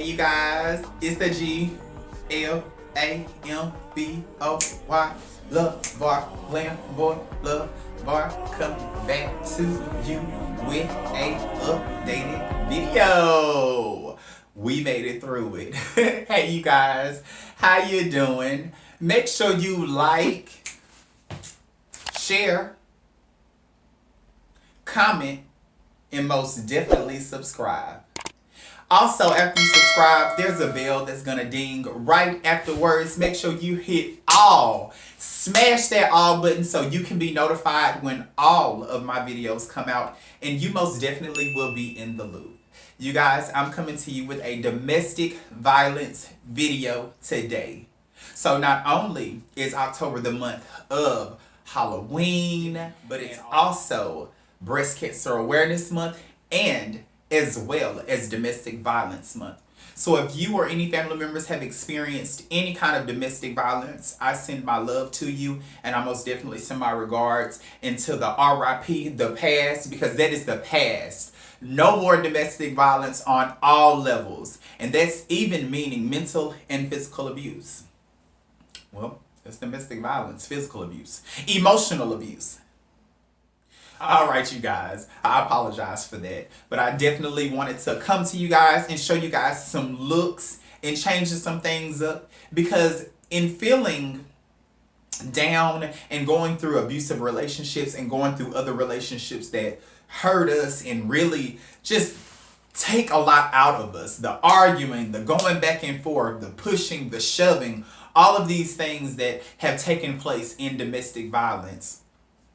Hey you guys, it's the GLAMBOY Love Bar, Glam Boy, Love Bar, coming back to you with a updated video. We made it through it. Hey you guys, how you doing? Make sure you like, share, comment, and most definitely subscribe. Also, after you subscribe, there's a bell that's gonna ding right afterwards. Make sure you hit all. Smash that all button so you can be notified when all of my videos come out, and you most definitely will be in the loop. You guys, I'm coming to you with a domestic violence video today. So not only is October the month of Halloween, but it's also Breast Cancer Awareness Month and as well as Domestic Violence Month. So if you or any family members have experienced any kind of domestic violence, I send my love to you, and I most definitely send my regards into the RIP, the past, because that is the past. No more domestic violence on all levels, and that's even meaning mental and physical abuse. Well, that's domestic violence, physical abuse, emotional abuse. Alright you guys, I apologize for that, but I definitely wanted to come to you guys and show you guys some looks and changing some things up, because in feeling down and going through abusive relationships and going through other relationships that hurt us and really just take a lot out of us, the arguing, the going back and forth, the pushing, the shoving, all of these things that have taken place in domestic violence.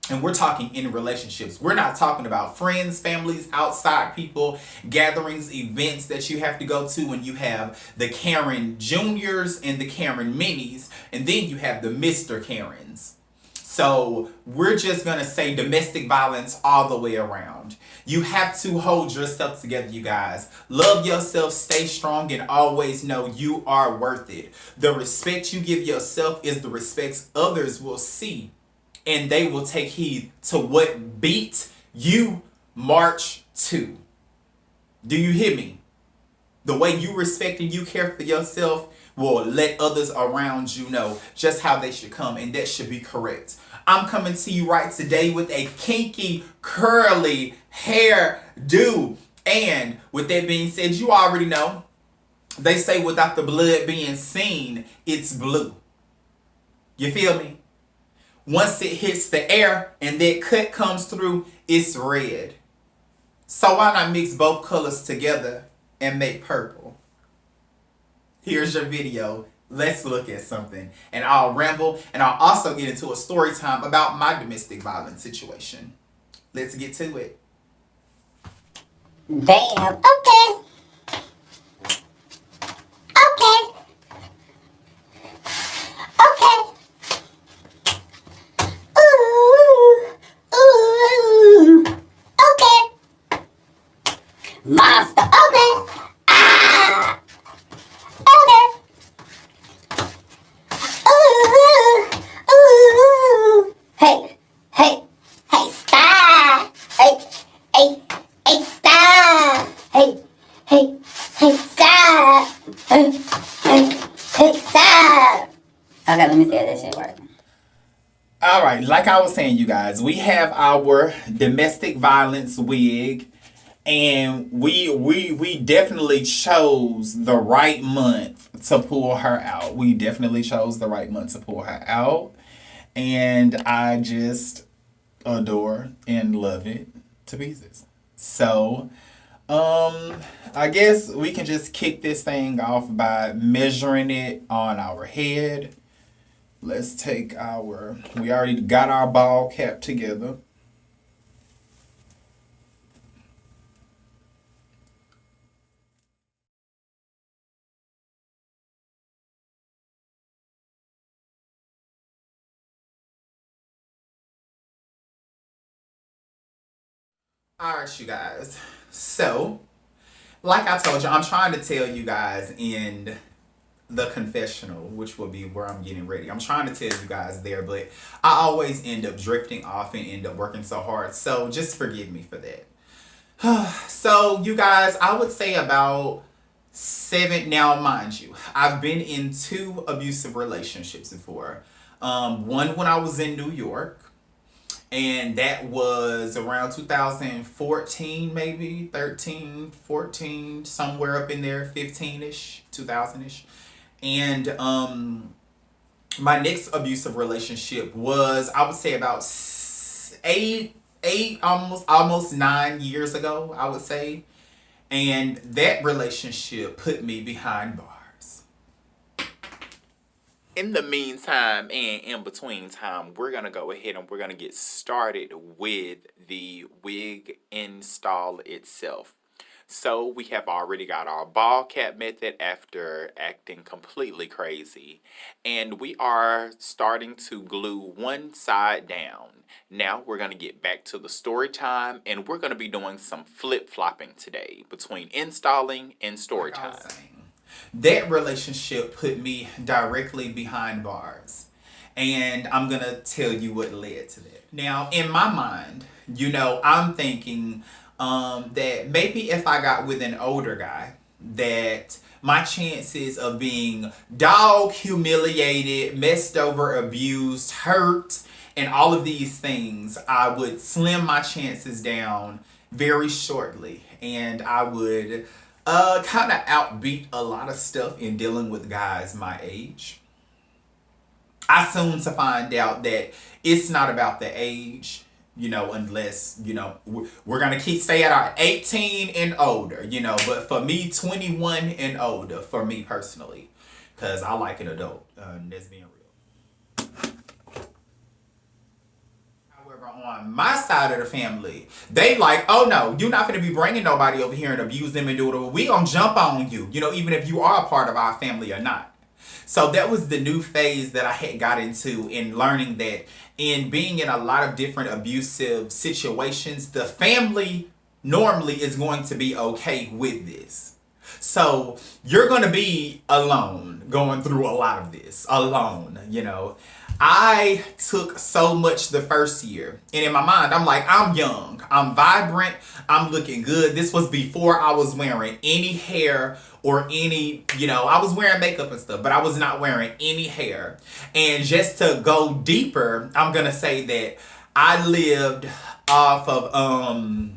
And we're talking in relationships. We're not talking about friends, families, outside people, gatherings, events that you have to go to when you have the Karen Juniors and the Karen Minis, and then you have the Mr. Karens. So we're just going to say domestic violence all the way around. You have to hold yourself together, you guys. Love yourself, stay strong, and always know you are worth it. The respect you give yourself is the respect others will see, and they will take heed to what beat you march to. Do you hear me? The way you respect and you care for yourself will let others around you know just how they should come, and that should be correct. I'm coming to you right today with a kinky, curly hair do. And with that being said, you already know, they say without the blood being seen, it's blue. You feel me? Once it hits the air and that cut comes through, it's red. So why not mix both colors together and make purple? Here's your video. Let's look at something. And I'll ramble, and I'll also get into a story time about my domestic violence situation. Let's get to it. Damn. Okay. Monster, okay. Ah, okay. Ooh. Hey, stop. Hey, stop. Hey, stop. Hey, stop. Okay, let me see if this shit works. Alright, like I was saying, you guys, we have our domestic violence wig. And we definitely chose the right month to pull her out. We definitely chose the right month to pull her out. And I just adore and love it to pieces. So, I guess we can just kick this thing off by measuring it on our head. Let's take we already got our ball cap together. Alright you guys, so like I told you, I'm trying to tell you guys in the confessional, which will be where I'm getting ready. I'm trying to tell you guys there, but I always end up drifting off and end up working so hard, so just forgive me for that. So you guys, I would say about 7. Now, mind you, I've been in 2 abusive relationships before. One when I was in New York, and that was around 2014, maybe 13, 14, somewhere up in there, 15ish, 2000ish. And my next abusive relationship was, I would say, about 8, almost 9 years ago, I would say. And that relationship put me behind bars. In the meantime and in between time, we're going to go ahead and we're going to get started with the wig install itself. So we have already got our ball cap method after acting completely crazy. And we are starting to glue one side down. Now we're going to get back to the story time, and we're going to be doing some flip-flopping today between installing and story time. That relationship put me directly behind bars. And I'm going to tell you what led to that. Now, in my mind, I'm thinking that maybe if I got with an older guy, that my chances of being dog humiliated, messed over, abused, hurt, and all of these things, I would slim my chances down very shortly. And I would kind of outbeat a lot of stuff in dealing with guys my age. I soon to find out that it's not about the age, unless, we're going to stay at our 18 and older, but for me, 21 and older, for me personally, because I like an adult, that's being real. However, on my side of the family, they like, oh no, you're not going to be bringing nobody over here and abuse them and do it. We going to jump on you, even if you are a part of our family or not. So that was the new phase that I had got into in learning that in being in a lot of different abusive situations, the family normally is going to be okay with this. So you're going to be alone going through a lot of this, alone, I took so much the first year. And in my mind, I'm like, I'm young, I'm vibrant, I'm looking good. This was before I was wearing any hair or any, I was wearing makeup and stuff, but I was not wearing any hair. And just to go deeper, I'm going to say that I lived off of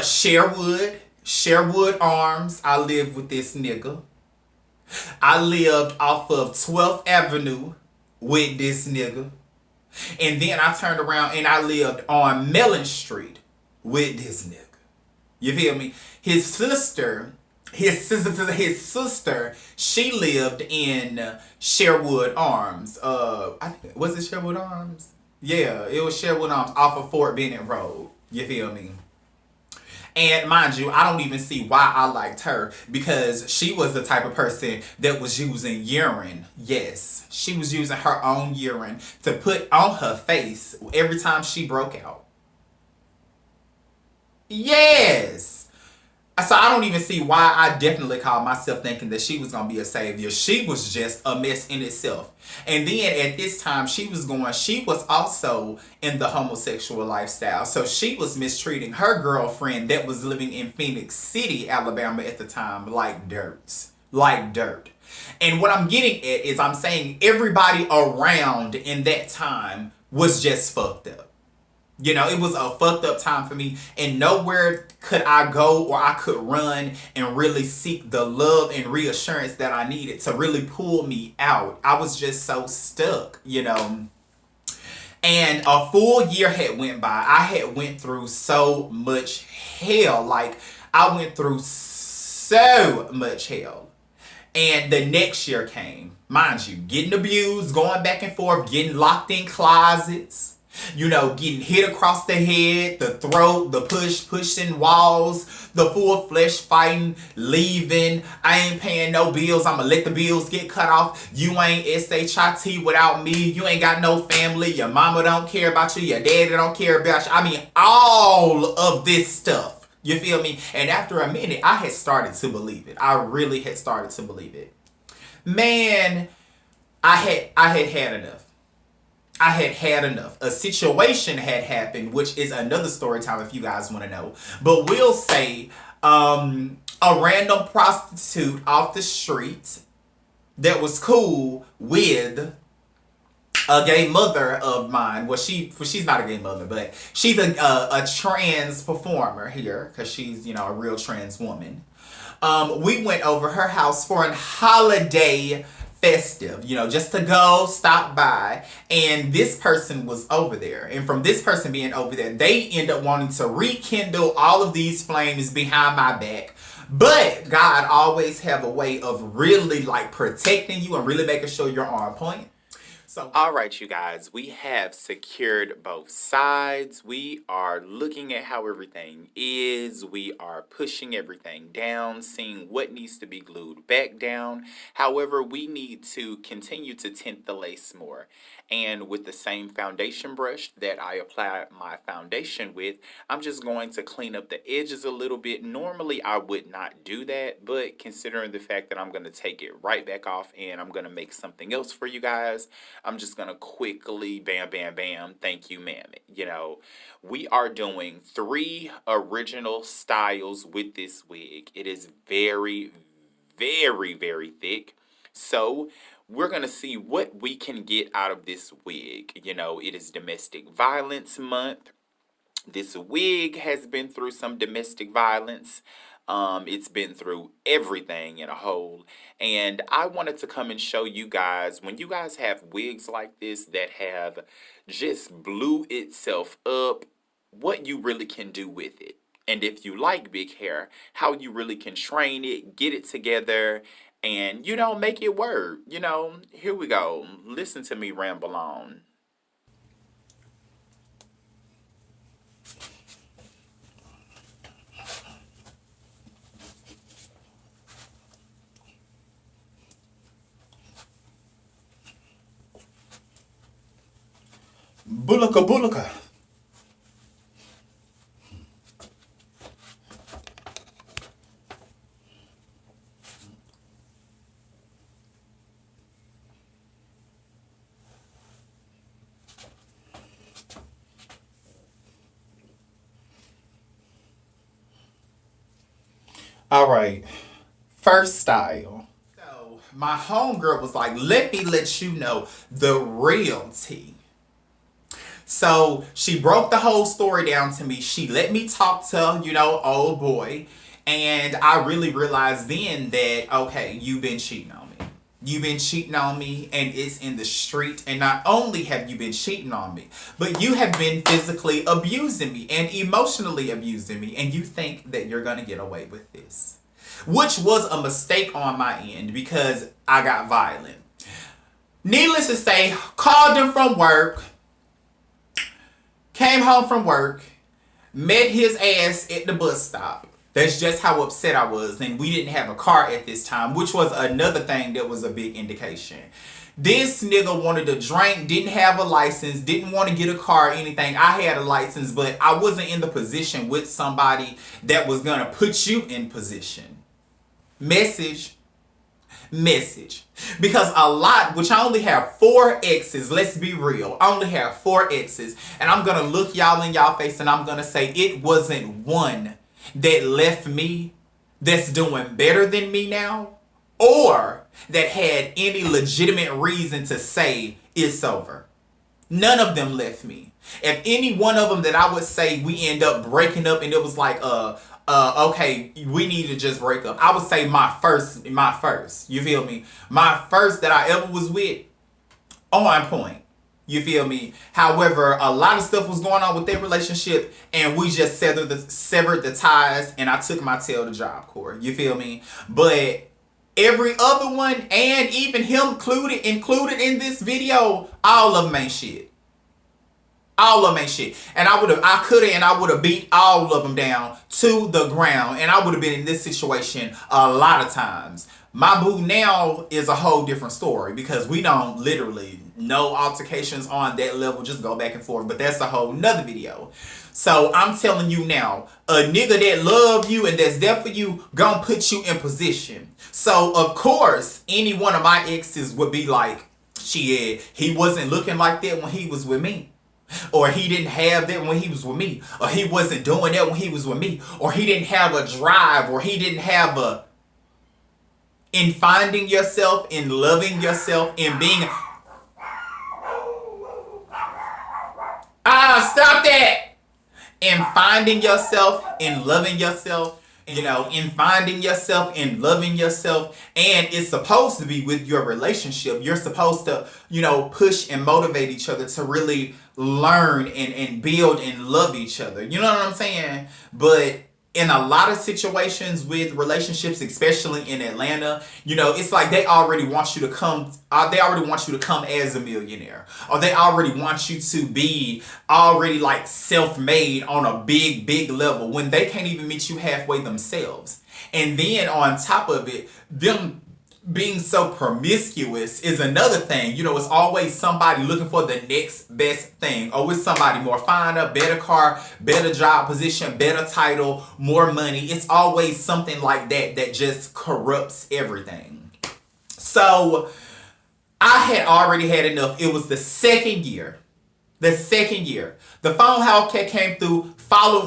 Sherwood Arms. I lived with this nigga. I lived off of 12th Avenue with this nigga. And then I turned around and I lived on Mellon Street with this nigga. You feel me? His sister, she lived in Sherwood Arms. I think, was it Sherwood Arms? Yeah, it was Sherwood Arms off of Fort Bennett Road. You feel me? And mind you, I don't even see why I liked her, because she was the type of person that was using urine. Yes, she was using her own urine to put on her face every time she broke out. Yes. So I don't even see why I definitely called myself thinking that she was going to be a savior. She was just a mess in itself. And then at this time, she was also in the homosexual lifestyle. So she was mistreating her girlfriend that was living in Phoenix City, Alabama at the time, like dirt. Like dirt. And what I'm getting at is I'm saying everybody around in that time was just fucked up. It was a fucked up time for me, and nowhere could I go or I could run and really seek the love and reassurance that I needed to really pull me out. I was just so stuck, And a full year had went by. I had went through so much hell. Like, I went through so much hell. And the next year came. Mind you, getting abused, going back and forth, getting locked in closets. Getting hit across the head, the throat, the pushing walls, the full flesh fighting, leaving. I ain't paying no bills. I'ma let the bills get cut off. You ain't SHIT without me. You ain't got no family. Your mama don't care about you. Your daddy don't care about you. I mean, all of this stuff. You feel me? And after a minute, I had started to believe it. I really had started to believe it. Man, I had enough. I had enough. A situation had happened, which is another story time if you guys want to know. But we'll say a random prostitute off the street that was cool with a gay mother of mine. Well, she's not a gay mother, but she's a trans performer here because she's, you know, a real trans woman. We went over her house for a holiday festive, you know, just to go stop by. And this person was over there. And from this person being over there, they end up wanting to rekindle all of these flames behind my back. But God always have a way of really like protecting you and really making sure you're on point. So, all right, you guys, we have secured both sides. We are looking at how everything is. We are pushing everything down, seeing what needs to be glued back down. However, we need to continue to tint the lace more. And with the same foundation brush that I apply my foundation with, I'm just going to clean up the edges a little bit. Normally, I would not do that, but considering the fact that I'm going to take it right back off and I'm going to make something else for you guys, I'm just going to quickly, bam, bam, bam, thank you, ma'am. You know, we are doing 3 original styles with this wig. It is very, very, very thick. So we're going to see what we can get out of this wig. You know, it is Domestic Violence Month. This wig has been through some domestic violence. It's been through everything in a whole. And I wanted to come and show you guys, when you guys have wigs like this that have just blew itself up, what you really can do with it. And if you like big hair, how you really can train it, get it together, and, you know, make it work. You know, here we go. Listen to me ramble on. Bulaka bulaka. All right, first style. So my homegirl was like, let me let you know the real tea. So she broke the whole story down to me. She let me talk to, you know, old boy. And I really realized then that, okay, you've been cheating on me. You've been cheating on me, and it's in the street. And not only have you been cheating on me, but you have been physically abusing me and emotionally abusing me. And you think that you're going to get away with this, which was a mistake on my end because I got violent. Needless to say, called him from work, came home from work, met his ass at the bus stop. That's just how upset I was. And we didn't have a car at this time, which was another thing that was a big indication. This nigga wanted to drink, didn't have a license, didn't want to get a car or anything. I had a license, but I wasn't in the position with somebody that was going to put you in position. Message. Because a lot, which I only have 4 exes, let's be real. I only have 4 exes. And I'm going to look y'all in y'all face and I'm going to say it wasn't one that left me that's doing better than me now, or that had any legitimate reason to say it's over. None of them left me. If any one of them that I would say we end up breaking up and it was like, okay, we need to just break up, I would say my first, you feel me? My first that I ever was with, on point. You feel me? However, a lot of stuff was going on with their relationship and we just severed the ties and I took my tail to Job Corps. You feel me? But every other one and even him included in this video, all of them ain't shit. All of them ain't shit. And I would have beat all of them down to the ground. And I would have been in this situation a lot of times. My boo now is a whole different story because we don't literally, no altercations on that level, just go back and forth. But that's a whole nother video. So I'm telling you now, a nigga that love you and that's there for you gonna put you in position. So of course, any one of my exes would be like, shit, he wasn't looking like that when he was with me. Or he didn't have that when he was with me. Or he wasn't doing that when he was with me. Or he didn't have a drive. Or he didn't have a... In finding yourself, in loving yourself, in being... Stop that! In finding yourself, in loving yourself, in finding yourself, in loving yourself. And it's supposed to be with your relationship. You're supposed to, push and motivate each other to really learn and build and love each other. You know what I'm saying? But in a lot of situations with relationships, especially in Atlanta, it's like they already want you to come. They already want you to come as a millionaire, or they already want you to be already like self-made on a big level when they can't even meet you halfway themselves. And then on top of it, them being so promiscuous is another thing. It's always somebody looking for the next best thing. Or it's somebody more finer, better car, better job position, better title, more money. It's always something like that just corrupts everything. So I had already had enough. It was the second year. The phone house cat came through,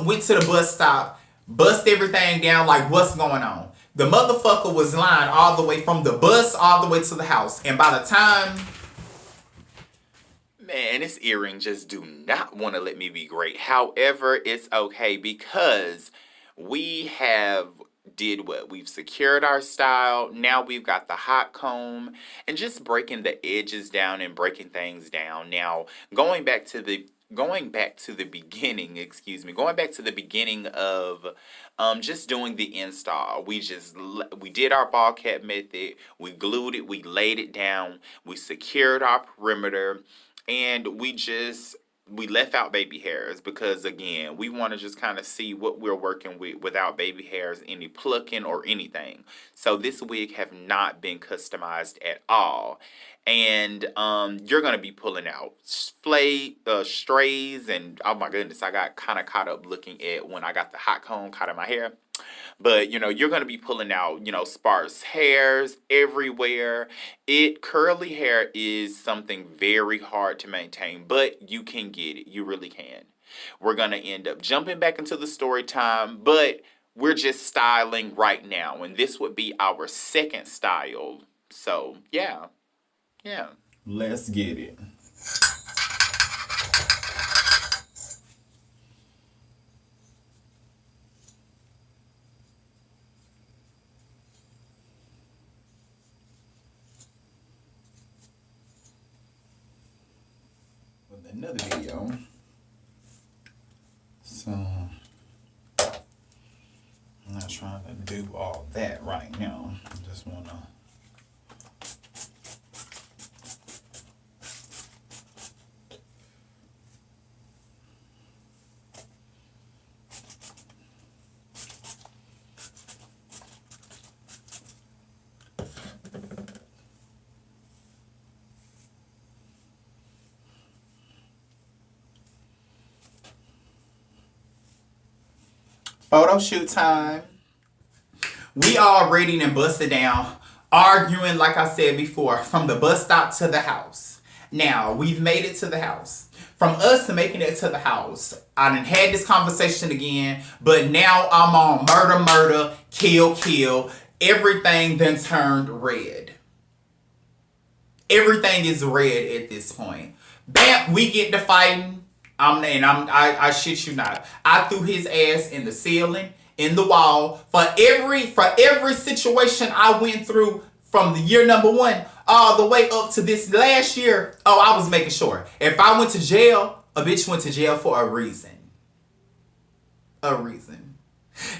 went to the bus stop, bust everything down like, what's going on? The motherfucker was lying all the way from the bus all the way to the house. And by the time... Man, this earring just do not want to let me be great. However, it's okay because we have did what? We've secured our style. Now we've got the hot comb and just breaking the edges down and breaking things down. Now, going back to the beginning of just doing the install. We did our ball cap method. We glued it. We laid it down. We secured our perimeter, and we left out baby hairs because, again, we want to just kind of see what we're working with without baby hairs, any plucking or anything. So this wig have not been customized at all. And you're going to be pulling out strays, and oh my goodness, I got kind of caught up looking at when I got the hot comb caught in my hair. But, you're going to be pulling out, sparse hairs everywhere. Curly hair is something very hard to maintain, but you can get it. You really can. We're going to end up jumping back into the story time, but we're just styling right now. And this would be our second style. So, yeah. Let's get it. With another video. So I'm not trying to do all that right now. I just want to photo shoot time. We all ready and busted down, arguing, like I said before, from the bus stop to the house. Now, we've made it to the house. From us to making it to the house, I done had this conversation again, but now I'm on murder, kill. Everything done turned red. Everything is red at this point. Bam, we get to fighting. I shit you not. I threw his ass in the ceiling, in the wall. For every situation I went through from the year number 1 all the way up to this last year, I was making sure. If I went to jail, a bitch went to jail for a reason.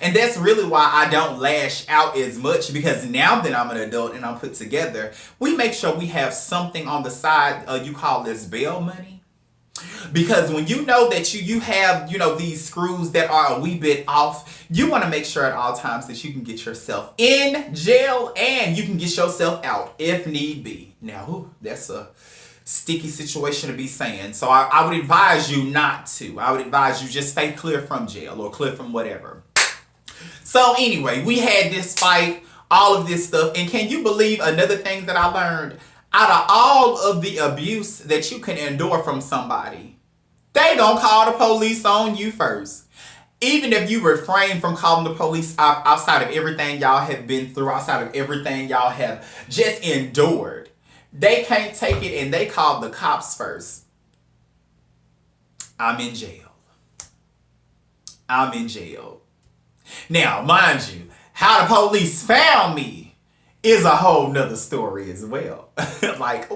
And that's really why I don't lash out as much, because now that I'm an adult and I'm put together, we make sure we have something on the side, you call this bail money. Because when you know that you have, these screws that are a wee bit off, you want to make sure at all times that you can get yourself in jail and you can get yourself out if need be. Now, that's a sticky situation to be saying. So I would advise you not to. I would advise you just stay clear from jail or clear from whatever. So anyway, we had this fight, all of this stuff. And can you believe another thing that I learned? Out of all of the abuse that you can endure from somebody, They gonna call the police on you first. Even if you refrain from calling the police outside of everything y'all have been through, outside of everything y'all have just endured, they can't take it and they call the cops first. I'm in jail. I'm in jail. Now, mind you, how the police found me is a whole nother story as well. Like,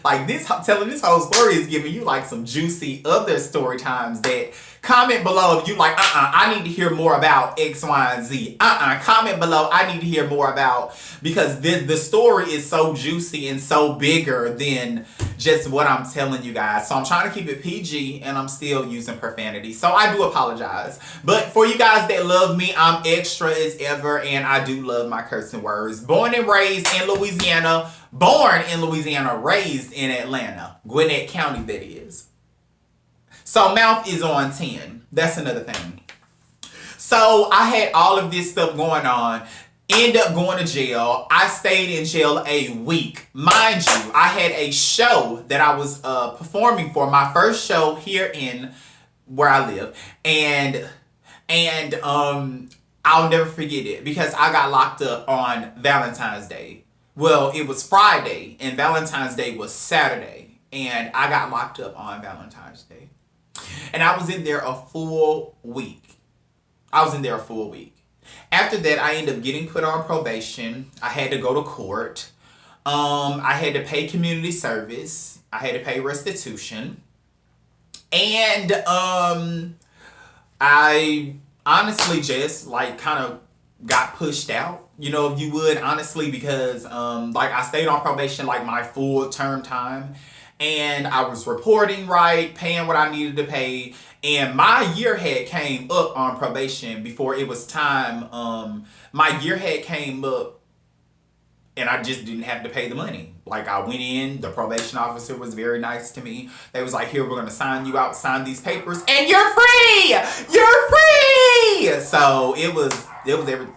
like this, telling this whole story is giving you like some juicy other story times. That comment below if you like, I need to hear more about X, Y, and Z. Comment below, I need to hear more about, because the story is so juicy and so bigger than just what I'm telling you guys. So I'm trying to keep it PG and I'm still using profanity. So I do apologize. But for you guys that love me, I'm extra as ever and I do love my cursing words. Born and raised in Louisiana. Born in Louisiana, raised in Atlanta. Gwinnett County, that is. So mouth is on 10. That's another thing. So I had all of this stuff going on. End up going to jail. I stayed in jail a week. Mind you, I had a show that I was performing for, my first show here in where I live. And I'll never forget it because I got locked up on Valentine's Day. Well, it was Friday and Valentine's Day was Saturday. And I got locked up on Valentine's Day. And I was in there a full week. After that, I ended up getting put on probation. I had to go to court. I had to pay community service. I had to pay restitution. And I honestly just like kind of got pushed out, you know, if you would, honestly, because like I stayed on probation like my full term time. And I was reporting right, paying what I needed to pay. And my year had came up on probation before it was time. My year had came up and I just didn't have to pay the money. Like I went in, the probation officer was very nice to me. They was like, here, we're going to sign you out, sign these papers, and you're free! You're free! So it was everything.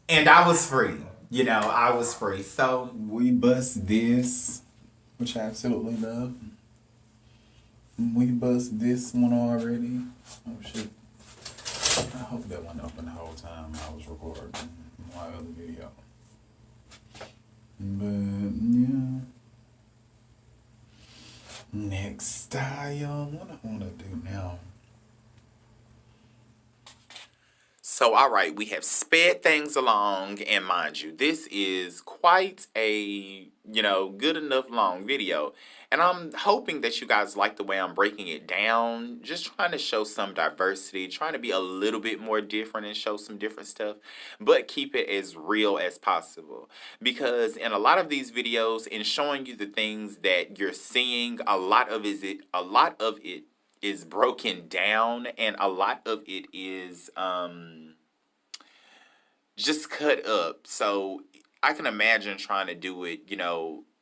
And I was free. You know, I was free. So we bust this, which I absolutely love. We bust this one already. Oh shit. I hope that one opened the whole time I was recording my other video. But yeah. Next style. What I want to do now. So, all right, we have sped things along, and mind you, this is quite a, good enough long video. And I'm hoping that you guys like the way I'm breaking it down, just trying to show some diversity, trying to be a little bit more different and show some different stuff, but keep it as real as possible. Because in a lot of these videos, in showing you the things that you're seeing, a lot of it is broken down, and a lot of it is just cut up. So I can imagine trying to do it,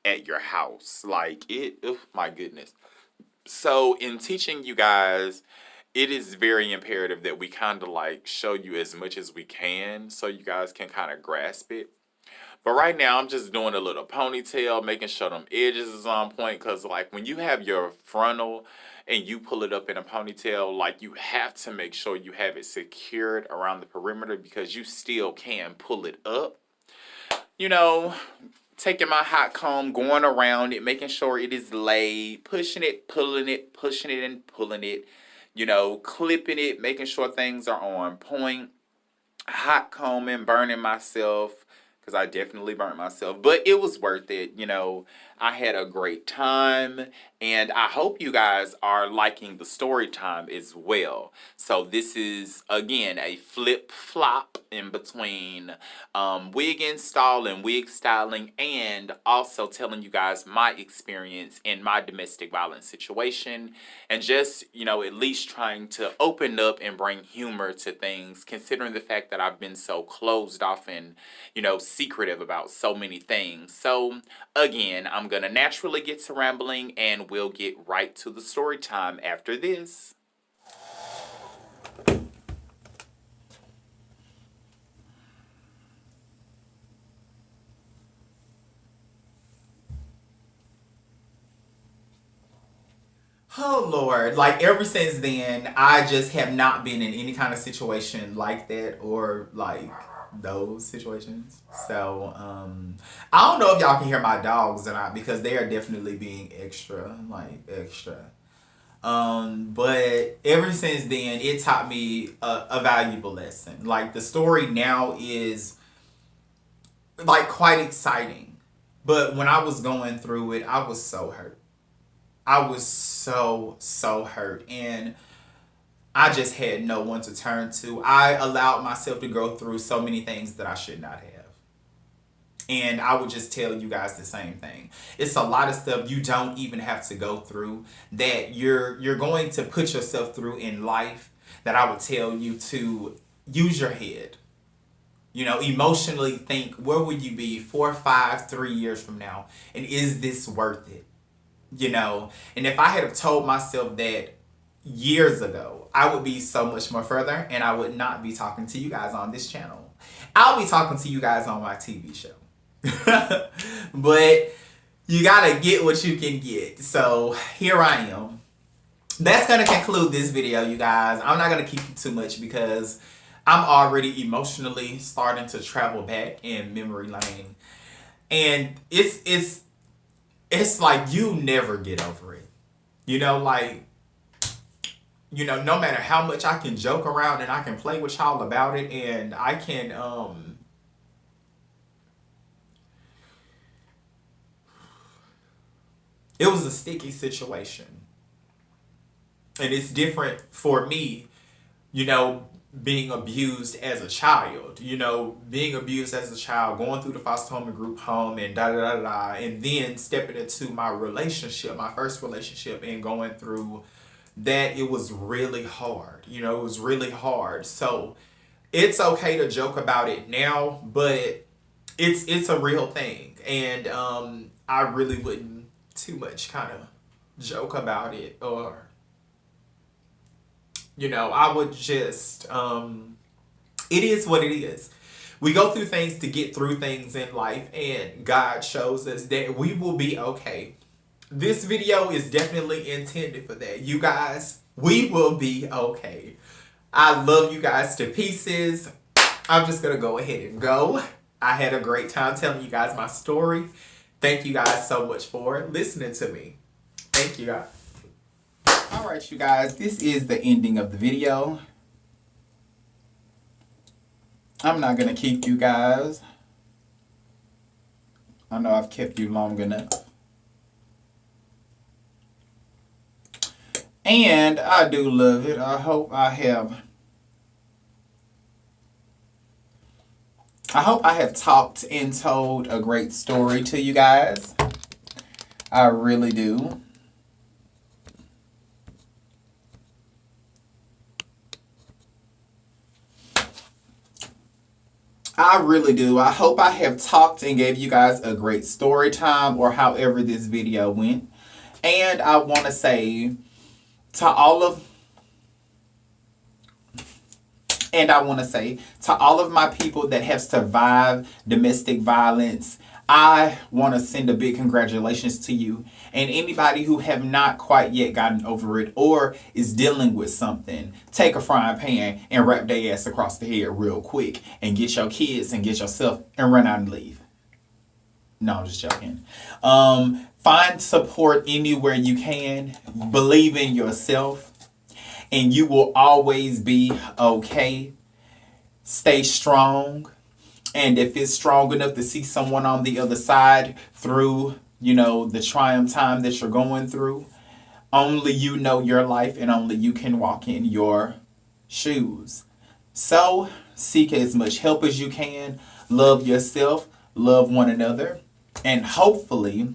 at your house. Like oh my goodness. So in teaching you guys, it is very imperative that we kind of like show you as much as we can so you guys can kind of grasp it. But right now, I'm just doing a little ponytail, making sure them edges is on point. Because, like, when you have your frontal and you pull it up in a ponytail, like, you have to make sure you have it secured around the perimeter because you still can pull it up. Taking my hot comb, going around it, making sure it is laid, pushing it, pulling it, pushing it, and pulling it. Clipping it, making sure things are on point. Hot combing, burning myself. Because I definitely burnt myself. But it was worth it. I had a great time. And I hope you guys are liking the story time as well. So this is, again, a flip-flop in between wig install and wig styling. And also telling you guys my experience in my domestic violence situation. And just, at least trying to open up and bring humor to things. Considering the fact that I've been so closed off and, secretive about so many things. So, again, I'm going to naturally get to rambling and we'll get right to the story time after this. Oh Lord, like ever since then, I just have not been in any kind of situation like that or like those situations. So, I don't know if y'all can hear my dogs or not because they are definitely being extra, like extra. But ever since then, it taught me a valuable lesson. Like the story now is like quite exciting. But when I was going through it, I was so hurt. I was so hurt. And I just had no one to turn to. I allowed myself to go through so many things that I should not have. And I would just tell you guys the same thing. It's a lot of stuff you don't even have to go through that you're going to put yourself through in life that I would tell you to use your head. You know, emotionally think, where would you be 4, 5, 3 years from now? And is this worth it? You know, and if I had have told myself that years ago, I would be so much more further and I would not be talking to you guys on this channel. I'll be talking to you guys on my TV show. But you gotta get what you can get. So here I am. That's gonna conclude this video, you guys. I'm not gonna keep you too much because I'm already emotionally starting to travel back in memory lane. And it's like you never get over it. You know, like, you know, no matter how much I can joke around and I can play with y'all about it and I can it was a sticky situation. And it's different for me, you know, being abused as a child, you know, being abused as a child, going through the foster home and group home and and then stepping into my relationship, my first relationship, and going through that. It was really hard, you know, it was really hard. So it's okay to joke about it now, but it's a real thing. And I really wouldn't too much kind of joke about it, or you know, I would just it is what it is. We go through things to get through things in life, and God shows us that we will be okay. This video is definitely intended for that. You guys, we will be okay. I love you guys to pieces. I'm just gonna go ahead and go. I had a great time telling you guys my story. Thank you guys so much for listening to me. Thank you guys. Alright, you guys, this is the ending of the video. I'm not gonna keep you guys. I know I've kept you long enough. And I do love it. I hope I have talked and told a great story to you guys. I really do. I really do. I hope I have talked and gave you guys a great story time, or however this video went. And I want to say to all of my people that have survived domestic violence, I want to send a big congratulations to you. And anybody who have not quite yet gotten over it or is dealing with something, take a frying pan and wrap their ass across the head real quick and get your kids and get yourself and run out and leave. No, I'm just joking. Find support anywhere you can. Believe in yourself and you will always be okay. Stay strong. And if it's strong enough to see someone on the other side through, you know, the trying time that you're going through, only you know your life and only you can walk in your shoes. So seek as much help as you can. Love yourself. Love one another. And hopefully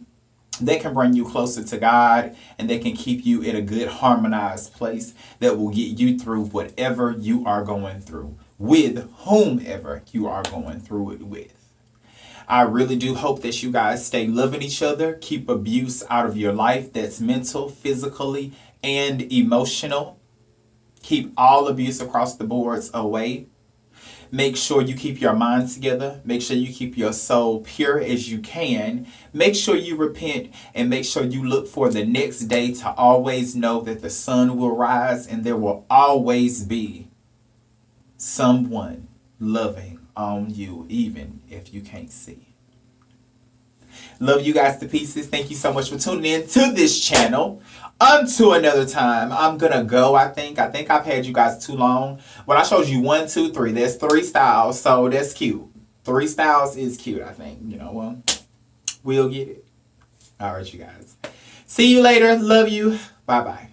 they can bring you closer to God and they can keep you in a good harmonized place that will get you through whatever you are going through, with whomever you are going through it with. I really do hope that you guys stay loving each other. Keep abuse out of your life. That's mental, physically, and emotional. Keep all abuse across the boards away. Make sure you keep your mind together. Make sure you keep your soul pure as you can. Make sure you repent and make sure you look for the next day to always know that the sun will rise and there will always be someone loving on you, even if you can't see. Love you guys to pieces. Thank you so much for tuning in to this channel. Until another time, I'm gonna go. I think I've had you guys too long. When I showed you 1, 2, 3, there's 3 styles, so that's cute. 3 styles is cute, I think. You know, well, we'll get it. All right, you guys. See you later. Love you. Bye-bye.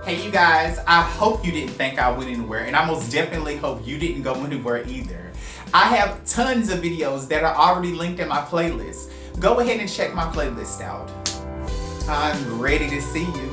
Hey you guys, I hope you didn't think I went anywhere, and I most definitely hope you didn't go anywhere either. I have tons of videos that are already linked in my playlist. Go ahead and check my playlist out. I'm ready to see you.